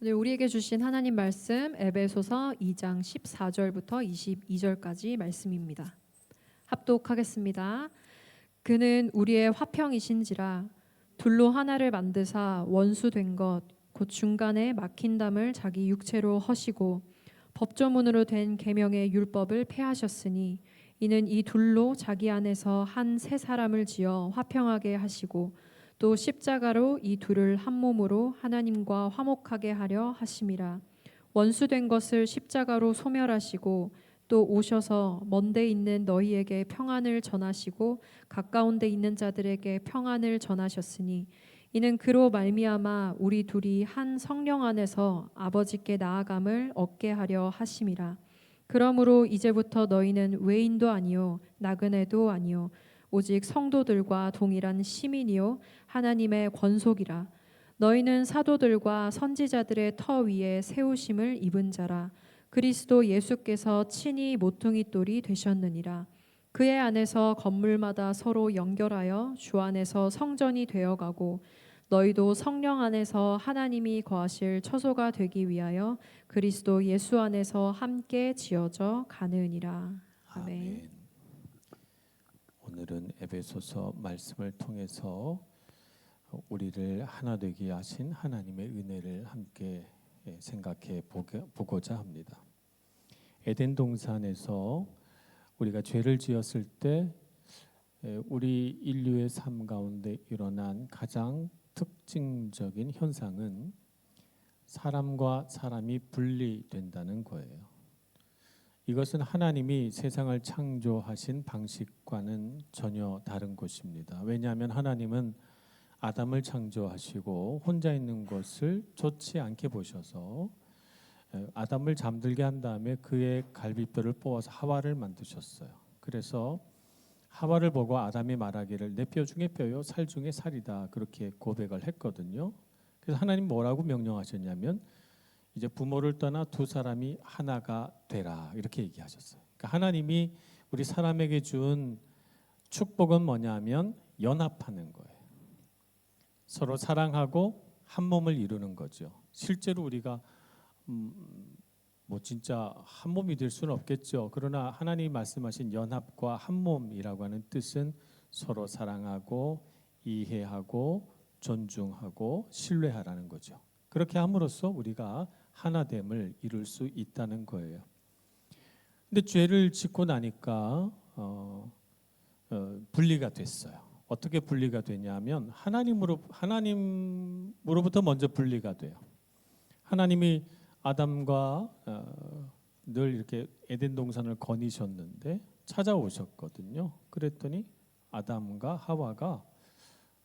오늘 우리에게 주신 하나님 말씀 에베소서 2장 14절부터 22절까지 말씀입니다. 합독하겠습니다. 그는 우리의 화평이신지라 둘로 하나를 만드사 원수 된 것 곧 중간에 막힌 담을 자기 육체로 허시고 법조문으로 된 계명의 율법을 폐하셨으니 이는 이 둘로 자기 안에서 한 새 사람을 지어 화평하게 하시고 또 십자가로 이 둘을 한 몸으로 하나님과 화목하게 하려 하심이라. 원수된 것을 십자가로 소멸하시고 또 오셔서 먼데 있는 너희에게 평안을 전하시고 가까운 데 있는 자들에게 평안을 전하셨으니 이는 그로 말미암아 우리 둘이 한 성령 안에서 아버지께 나아감을 얻게 하려 하심이라. 그러므로 이제부터 너희는 외인도 아니요 나그네도 아니요 오직 성도들과 동일한 시민이요 하나님의 권속이라. 너희는 사도들과 선지자들의 터 위에 세우심을 입은 자라. 그리스도 예수께서 친히 모퉁이 돌이 되셨느니라. 그의 안에서 건물마다 서로 연결하여 주 안에서 성전이 되어가고 너희도 성령 안에서 하나님이 거하실 처소가 되기 위하여 그리스도 예수 안에서 함께 지어져 가느니라. 아멘. 아멘. 오늘은 에베소서 말씀을 통해서 우리를 하나 되게 하신 하나님의 은혜를 함께 생각해 보고자 합니다. 에덴 동산에서 우리가 죄를 지었을 때 우리 인류의 삶 가운데 일어난 가장 특징적인 현상은 사람과 사람이 분리된다는 거예요. 이것은 하나님이 세상을 창조하신 방식과는 전혀 다른 것입니다. 왜냐하면 하나님은 아담을 창조하시고 혼자 있는 것을 좋지 않게 보셔서 아담을 잠들게 한 다음에 그의 갈비뼈를 뽑아서 하와를 만드셨어요. 그래서 하와를 보고 아담이 말하기를 내 뼈 중에 뼈요 살 중에 살이다 그렇게 고백을 했거든요. 그래서 하나님 뭐라고 명령하셨냐면 이제 부모를 떠나 두 사람이 하나가 되라 이렇게 얘기하셨어요. 그러니까 하나님이 우리 사람에게 준 축복은 뭐냐면 연합하는 거예요. 서로 사랑하고 한 몸을 이루는 거죠. 실제로 우리가 뭐 진짜 한 몸이 될 수는 없겠죠. 그러나 하나님이 말씀하신 연합과 한 몸이라고 하는 뜻은 서로 사랑하고 이해하고 존중하고 신뢰하라는 거죠. 그렇게 함으로써 우리가 하나됨을 이룰 수 있다는 거예요. 근데 죄를 짓고 나니까 분리가 됐어요. 어떻게 분리가 되냐면 하나님으로부터 먼저 분리가 돼요. 하나님이 아담과 늘 이렇게 에덴 동산을 거니셨는데 찾아오셨거든요. 그랬더니 아담과 하와가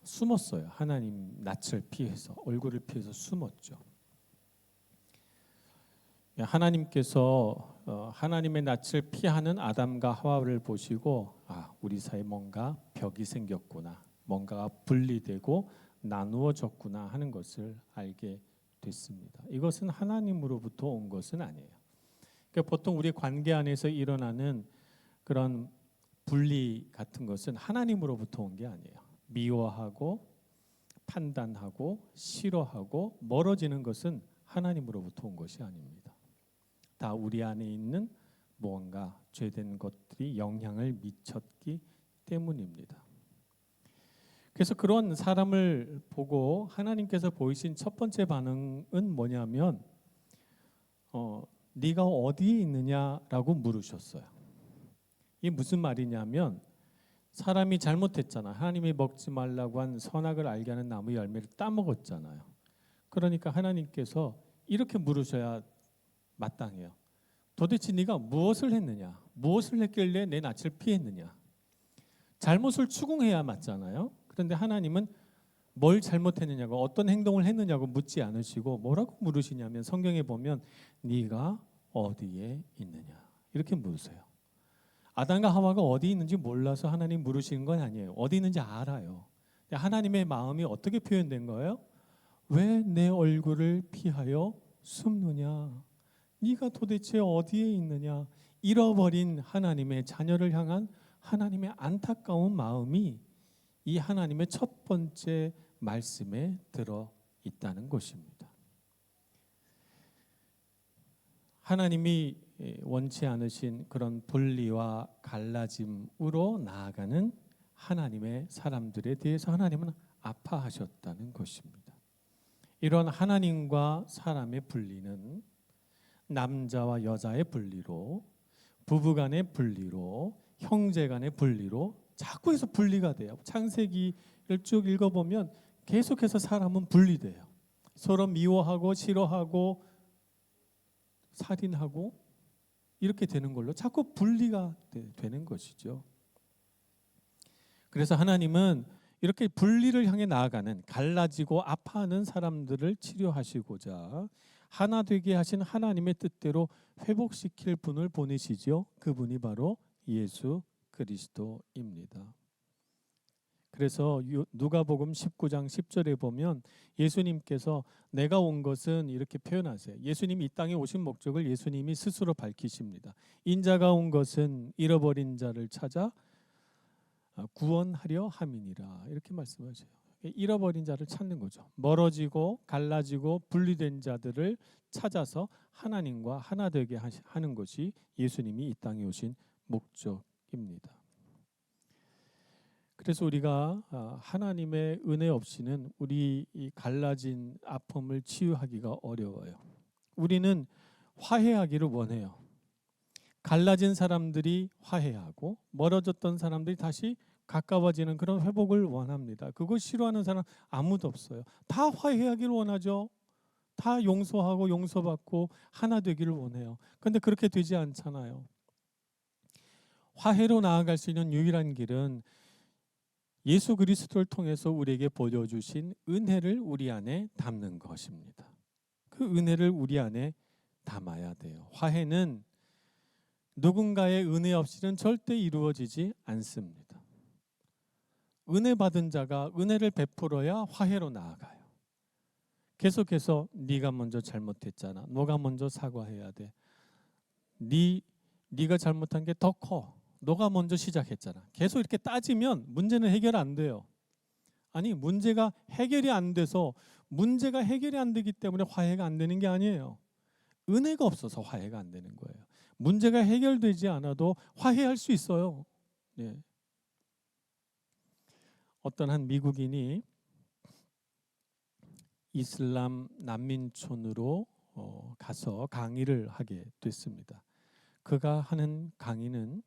숨었어요. 하나님 낯을 피해서 얼굴을 피해서 숨었죠. 하나님께서 하나님의 낯을 피하는 아담과 하와를 보시고 우리 사이에 뭔가 벽이 생겼구나, 뭔가가 분리되고 나누어졌구나 하는 것을 알게 됐습니다. 이것은 하나님으로부터 온 것은 아니에요. 그러니까 보통 우리 관계 안에서 일어나는 그런 분리 같은 것은 하나님으로부터 온 게 아니에요. 미워하고 판단하고 싫어하고 멀어지는 것은 하나님으로부터 온 것이 아닙니다. 다 우리 안에 있는 무언가 죄된 것들이 영향을 미쳤기 때문입니다. 그래서 그런 사람을 보고 하나님께서 보이신 첫 번째 반응은 뭐냐면 네가 어디에 있느냐라고 물으셨어요. 이게 무슨 말이냐면 사람이 잘못했잖아. 하나님이 먹지 말라고 한 선악을 알게 하는 나무 열매를 따먹었잖아요. 그러니까 하나님께서 이렇게 물으셔야 마땅해요. 도대체 네가 무엇을 했느냐? 무엇을 했길래 내 낯을 피했느냐? 잘못을 추궁해야 맞잖아요. 그런데 하나님은 뭘 잘못했느냐고 어떤 행동을 했느냐고 묻지 않으시고 뭐라고 물으시냐면 성경에 보면 네가 어디에 있느냐 이렇게 물으세요. 아담과 하와가 어디 있는지 몰라서 하나님 물으시는 건 아니에요. 어디 있는지 알아요. 하나님의 마음이 어떻게 표현된 거예요? 왜 내 얼굴을 피하여 숨느냐? 네가 도대체 어디에 있느냐? 잃어버린 하나님의 자녀를 향한 하나님의 안타까운 마음이 이 하나님의 첫 번째 말씀에 들어 있다는 것입니다. 하나님이 원치 않으신 그런 분리와 갈라짐으로 나아가는 하나님의 사람들에 대해서 하나님은 아파하셨다는 것입니다. 이런 하나님과 사람의 분리는 남자와 여자의 분리로, 부부 간의 분리로, 형제 간의 분리로 자꾸 해서 분리가 돼요. 창세기를 쭉 읽어보면 계속해서 사람은 분리돼요. 서로 미워하고 싫어하고 살인하고 이렇게 되는 걸로 자꾸 분리가 되는 것이죠. 그래서 하나님은 이렇게 분리를 향해 나아가는, 갈라지고 아파하는 사람들을 치료하시고자 하나 되게 하신 하나님의 뜻대로 회복시킬 분을 보내시죠. 그분이 바로 예수 그리스도입니다. 그래서 누가복음 19장 10절에 보면 예수님께서 내가 온 것은 이렇게 표현하세요. 예수님이 이 땅에 오신 목적을 예수님이 스스로 밝히십니다. 인자가 온 것은 잃어버린 자를 찾아 구원하려 함이니라, 이렇게 말씀하세요. 잃어버린 자를 찾는 거죠. 멀어지고 갈라지고 분리된 자들을 찾아서 하나님과 하나 되게 하는 것이 예수님이 이 땅에 오신 목적입니다. 그래서 우리가 하나님의 은혜 없이는 우리 이 갈라진 아픔을 치유하기가 어려워요. 우리는 화해하기를 원해요. 갈라진 사람들이 화해하고 멀어졌던 사람들이 다시 가까워지는 그런 회복을 원합니다. 그걸 싫어하는 사람 아무도 없어요. 다 화해하기를 원하죠. 다 용서하고 용서받고 하나 되기를 원해요. 그런데 그렇게 되지 않잖아요. 화해로 나아갈 수 있는 유일한 길은 예수 그리스도를 통해서 우리에게 보여주신 은혜를 우리 안에 담는 것입니다. 그 은혜를 우리 안에 담아야 돼요. 화해는 누군가의 은혜 없이는 절대 이루어지지 않습니다. 은혜 받은 자가 은혜를 베풀어야 화해로 나아가요. 계속해서 네가 먼저 잘못했잖아. 너가 먼저 사과해야 돼. 네가 잘못한 게 더 커. 너가 먼저 시작했잖아. 계속 이렇게 따지면 문제는 해결 안 돼요. 아니, 문제가 해결이 안 돼서 문제가 해결이 안 되기 때문에 화해가 안 되는 게 아니에요. 은혜가 없어서 화해가 안 되는 거예요. 문제가 해결되지 않아도 화해할 수 있어요. 네. 어떤 한 미국인이 이슬람 난민촌으로 가서 강의를 하게 됐습니다. 그가 하는 강의는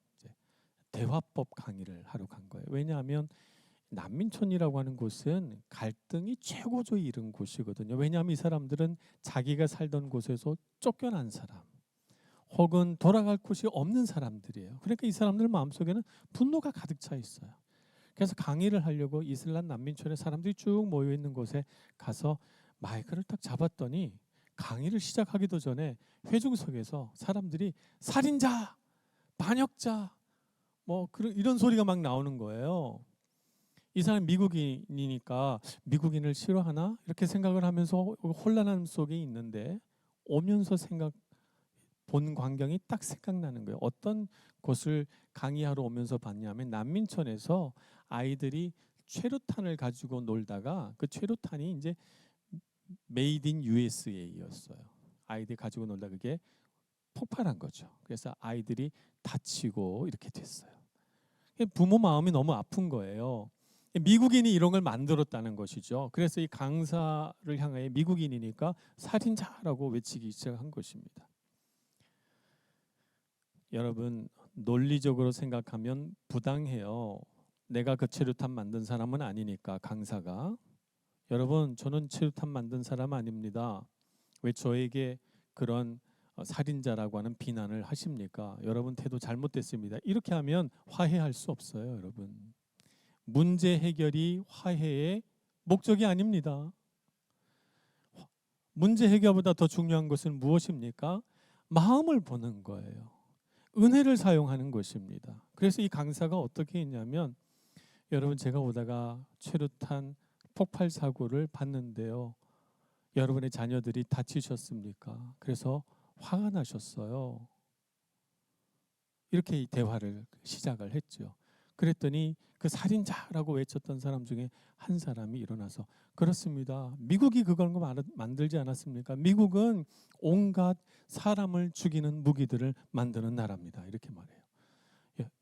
대화법 강의를 하러 간 거예요. 왜냐하면 난민촌이라고 하는 곳은 갈등이 최고조에 이른 곳이거든요. 왜냐하면 이 사람들은 자기가 살던 곳에서 쫓겨난 사람, 혹은 돌아갈 곳이 없는 사람들이에요. 그러니까 이 사람들 마음속에는 분노가 가득 차 있어요. 그래서 강의를 하려고 이슬람 난민촌에 사람들이 쭉 모여 있는 곳에 가서 마이크를 딱 잡았더니 강의를 시작하기도 전에 회중석에서 사람들이 살인자, 반역자, 뭐 이런 소리가 막 나오는 거예요. 이 사람 미국인이니까 미국인을 싫어하나 이렇게 생각을 하면서 혼란함 속에 있는데 오면서 본 광경이 딱 생각나는 거예요. 어떤 곳을 강의하러 오면서 봤냐면 난민촌에서 아이들이 최루탄을 가지고 놀다가 그 최루탄이 이제 메이드 인 USA였어요. 아이들이 가지고 놀다 그게 폭발한 거죠. 그래서 아이들이 다치고 이렇게 됐어요. 부모 마음이 너무 아픈 거예요. 미국인이 이런 걸 만들었다는 것이죠. 그래서 이 강사를 향해 미국인이니까 살인자라고 외치기 시작한 것입니다. 여러분, 논리적으로 생각하면 부당해요. 내가 그 최루탄 만든 사람은 아니니까, 강사가. 여러분, 저는 최루탄 만든 사람 아닙니다. 왜 저에게 그런 살인자라고 하는 비난을 하십니까? 여러분 태도 잘못됐습니다. 이렇게 하면 화해할 수 없어요, 여러분. 문제 해결이 화해의 목적이 아닙니다. 문제 해결보다 더 중요한 것은 무엇입니까? 마음을 보는 거예요. 은혜를 사용하는 것입니다. 그래서 이 강사가 어떻게 했냐면, 여러분, 제가 오다가 최루탄 폭발 사고를 봤는데요. 여러분의 자녀들이 다치셨습니까? 그래서 화가 나셨어요. 이렇게 이 대화를 시작을 했죠. 그랬더니 그 살인자라고 외쳤던 사람 중에 한 사람이 일어나서 그렇습니다. 미국이 그걸 만들지 않았습니까? 미국은 온갖 사람을 죽이는 무기들을 만드는 나라입니다. 이렇게 말해요.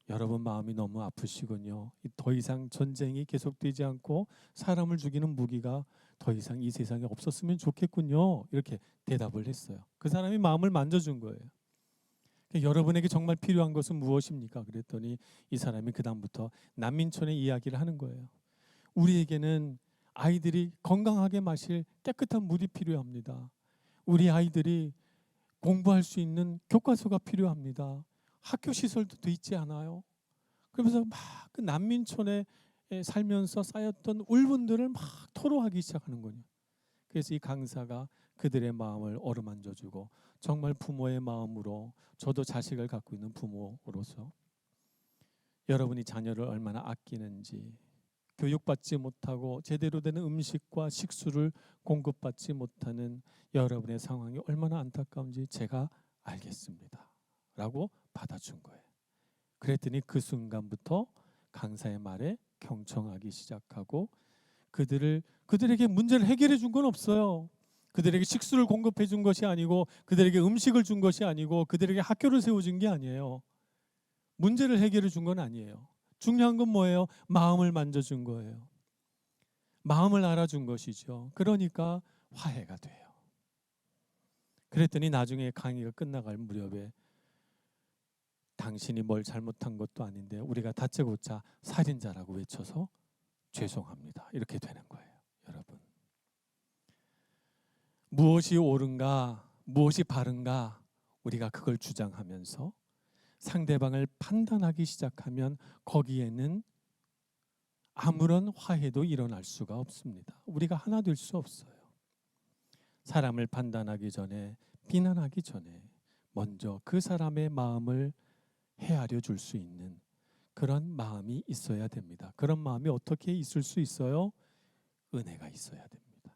여러분 마음이 너무 아프시군요. 더 이상 전쟁이 계속되지 않고 사람을 죽이는 무기가 더 이상 이 세상에 없었으면 좋겠군요. 이렇게 대답을 했어요. 그 사람이 마음을 만져준 거예요. 여러분에게 정말 필요한 것은 무엇입니까? 그랬더니 이 사람이 그다음부터 난민촌의 이야기를 하는 거예요. 우리에게는 아이들이 건강하게 마실 깨끗한 물이 필요합니다. 우리 아이들이 공부할 수 있는 교과서가 필요합니다. 학교 시설도 돼 있지 않아요? 그러면서 막 그 난민촌에 살면서 쌓였던 울분들을 막 토로하기 시작하는 거예요. 그래서 이 강사가 그들의 마음을 어루만져주고 정말 부모의 마음으로, 저도 자식을 갖고 있는 부모로서 여러분이 자녀를 얼마나 아끼는지, 교육받지 못하고 제대로 되는 음식과 식수를 공급받지 못하는 여러분의 상황이 얼마나 안타까운지 제가 알겠습니다 라고 받아준 거예요. 그랬더니 그 순간부터 강사의 말에 경청하기 시작하고 그들에게 문제를 해결해 준 건 없어요. 그들에게 식수를 공급해 준 것이 아니고, 그들에게 음식을 준 것이 아니고, 그들에게 학교를 세워준 게 아니에요. 문제를 해결해 준 건 아니에요. 중요한 건 뭐예요? 마음을 만져준 거예요. 마음을 알아준 것이죠. 그러니까 화해가 돼요. 그랬더니 나중에 강의가 끝나갈 무렵에 당신이 뭘 잘못한 것도 아닌데 우리가 다짜고짜 살인자라고 외쳐서 죄송합니다. 이렇게 되는 거예요. 여러분, 무엇이 옳은가, 무엇이 바른가, 우리가 그걸 주장하면서 상대방을 판단하기 시작하면 거기에는 아무런 화해도 일어날 수가 없습니다. 우리가 하나 될 수 없어요. 사람을 판단하기 전에, 비난하기 전에 먼저 그 사람의 마음을 헤아려 줄 수 있는 그런 마음이 있어야 됩니다. 그런 마음이 어떻게 있을 수 있어요? 은혜가 있어야 됩니다.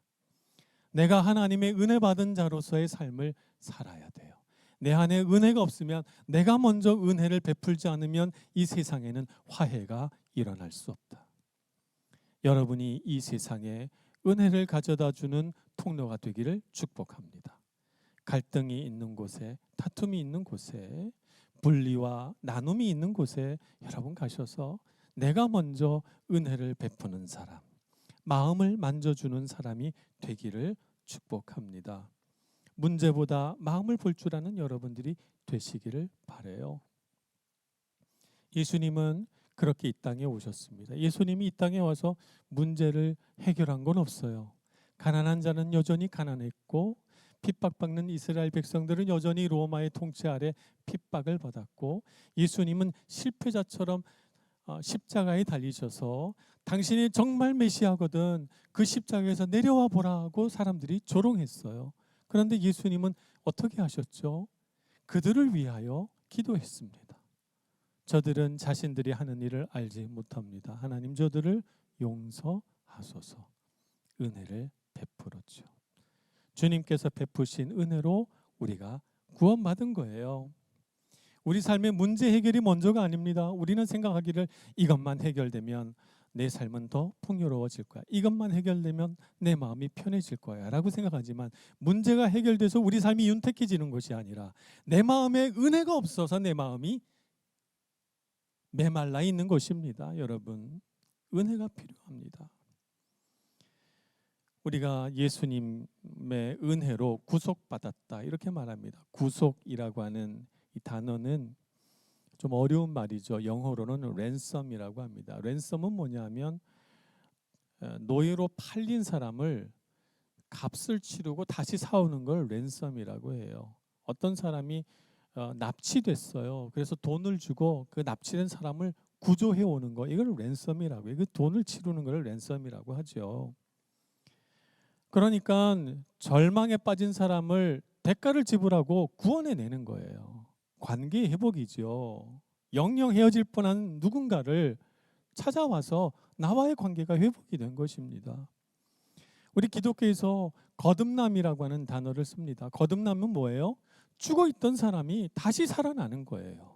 내가 하나님의 은혜 받은 자로서의 삶을 살아야 돼요. 내 안에 은혜가 없으면, 내가 먼저 은혜를 베풀지 않으면 이 세상에는 화해가 일어날 수 없다. 여러분이 이 세상에 은혜를 가져다 주는 통로가 되기를 축복합니다. 갈등이 있는 곳에, 다툼이 있는 곳에, 분리와 나눔이 있는 곳에 여러분 가셔서 내가 먼저 은혜를 베푸는 사람, 마음을 만져주는 사람이 되기를 축복합니다. 문제보다 마음을 볼 줄 아는 여러분들이 되시기를 바라요. 예수님은 그렇게 이 땅에 오셨습니다. 예수님이 이 땅에 와서 문제를 해결한 건 없어요. 가난한 자는 여전히 가난했고, 핍박받는 이스라엘 백성들은 여전히 로마의 통치 아래 핍박을 받았고, 예수님은 실패자처럼 십자가에 달리셔서 당신이 정말 메시아거든, 그 십자가에서 내려와 보라고 사람들이 조롱했어요. 그런데 예수님은 어떻게 하셨죠? 그들을 위하여 기도했습니다. 저들은 자신들이 하는 일을 알지 못합니다. 하나님, 저들을 용서하소서. 은혜를 베풀었죠. 주님께서 베푸신 은혜로 우리가 구원받은 거예요. 우리 삶의 문제 해결이 먼저가 아닙니다. 우리는 생각하기를 이것만 해결되면 내 삶은 더 풍요로워질 거야, 이것만 해결되면 내 마음이 편해질 거야 라고 생각하지만, 문제가 해결돼서 우리 삶이 윤택해지는 것이 아니라 내 마음에 은혜가 없어서 내 마음이 메말라 있는 것입니다. 여러분, 은혜가 필요합니다. 우리가 예수님의 은혜로 구속받았다 이렇게 말합니다. 구속이라고 하는 이 단어는 좀 어려운 말이죠. 영어로는 랜섬이라고 합니다. 랜섬은 뭐냐면 노예로 팔린 사람을 값을 치르고 다시 사오는 걸 랜섬이라고 해요. 어떤 사람이 납치됐어요. 그래서 돈을 주고 그 납치된 사람을 구조해 오는 거, 이걸 랜섬이라고 해요. 그 돈을 치르는 걸 랜섬이라고 하죠. 그러니까 절망에 빠진 사람을 대가를 지불하고 구원해내는 거예요. 관계 회복이죠. 영영 헤어질 뻔한 누군가를 찾아와서 나와의 관계가 회복이 된 것입니다. 우리 기독교에서 거듭남이라고 하는 단어를 씁니다. 거듭남은 뭐예요? 죽어있던 사람이 다시 살아나는 거예요.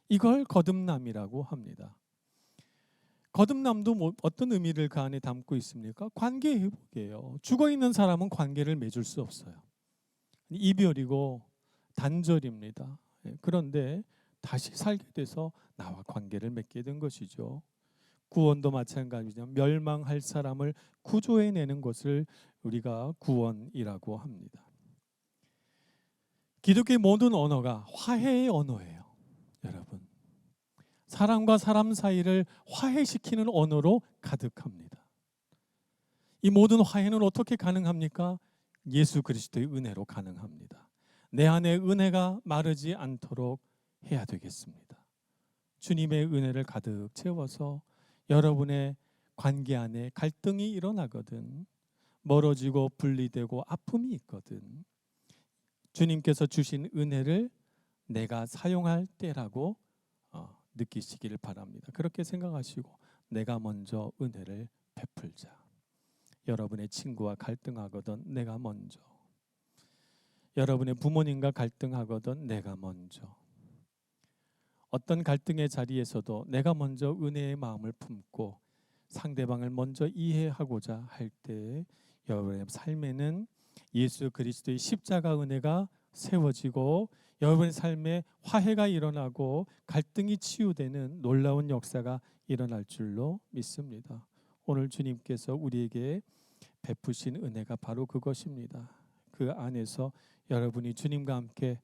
이걸 거듭남이라고 합니다. 거듭남도 어떤 의미를 그 안에 담고 있습니까? 관계 회복이에요. 죽어 있는 사람은 관계를 맺을 수 없어요. 이별이고 단절입니다. 그런데 다시 살게 돼서 나와 관계를 맺게 된 것이죠. 구원도 마찬가지죠. 멸망할 사람을 구조해내는 것을 우리가 구원이라고 합니다. 기독교의 모든 언어가 화해의 언어예요. 여러분, 사람과 사람 사이를 화해시키는 언어로 가득합니다. 이 모든 화해는 어떻게 가능합니까? 예수 그리스도의 은혜로 가능합니다. 내 안에 은혜가 마르지 않도록 해야 되겠습니다. 주님의 은혜를 가득 채워서 여러분의 관계 안에 갈등이 일어나거든, 멀어지고 분리되고 아픔이 있거든, 주님께서 주신 은혜를 내가 사용할 때라고 느끼시기를 바랍니다. 그렇게 생각하시고 내가 먼저 은혜를 베풀자. 여러분의 친구와 갈등하거든 내가 먼저, 여러분의 부모님과 갈등하거든 내가 먼저, 어떤 갈등의 자리에서도 내가 먼저 은혜의 마음을 품고 상대방을 먼저 이해하고자 할 때 여러분의 삶에는 예수 그리스도의 십자가 은혜가 세워지고 여러분의 삶에 화해가 일어나고 갈등이 치유되는 놀라운 역사가 일어날 줄로 믿습니다. 오늘 주님께서 우리에게 베푸신 은혜가 바로 그것입니다. 그 안에서 여러분이 주님과 함께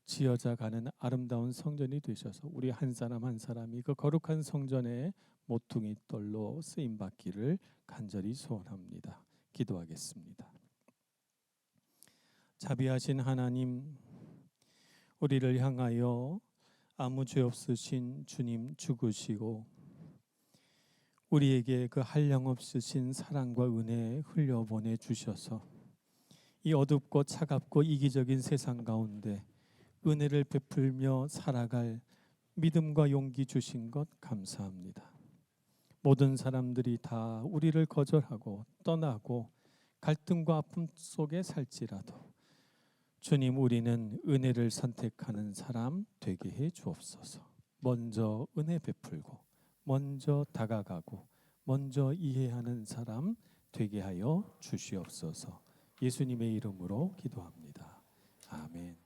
지어져 가는 아름다운 성전이 되셔서 우리 한 사람 한 사람이 그 거룩한 성전의 모퉁이 돌로 쓰임 받기를 간절히 소원합니다. 기도하겠습니다. 자비하신 하나님, 우리를 향하여 아무 죄 없으신 주님 죽으시고 우리에게 그 한량 없으신 사랑과 은혜 흘려보내 주셔서 이 어둡고 차갑고 이기적인 세상 가운데 은혜를 베풀며 살아갈 믿음과 용기 주신 것 감사합니다. 모든 사람들이 다 우리를 거절하고 떠나고 갈등과 아픔 속에 살지라도 주님, 우리는 은혜를 선택하는 사람 되게 해 주옵소서. 먼저 은혜 베풀고 먼저 다가가고 먼저 이해하는 사람 되게 하여 주시옵소서. 예수님의 이름으로 기도합니다. 아멘.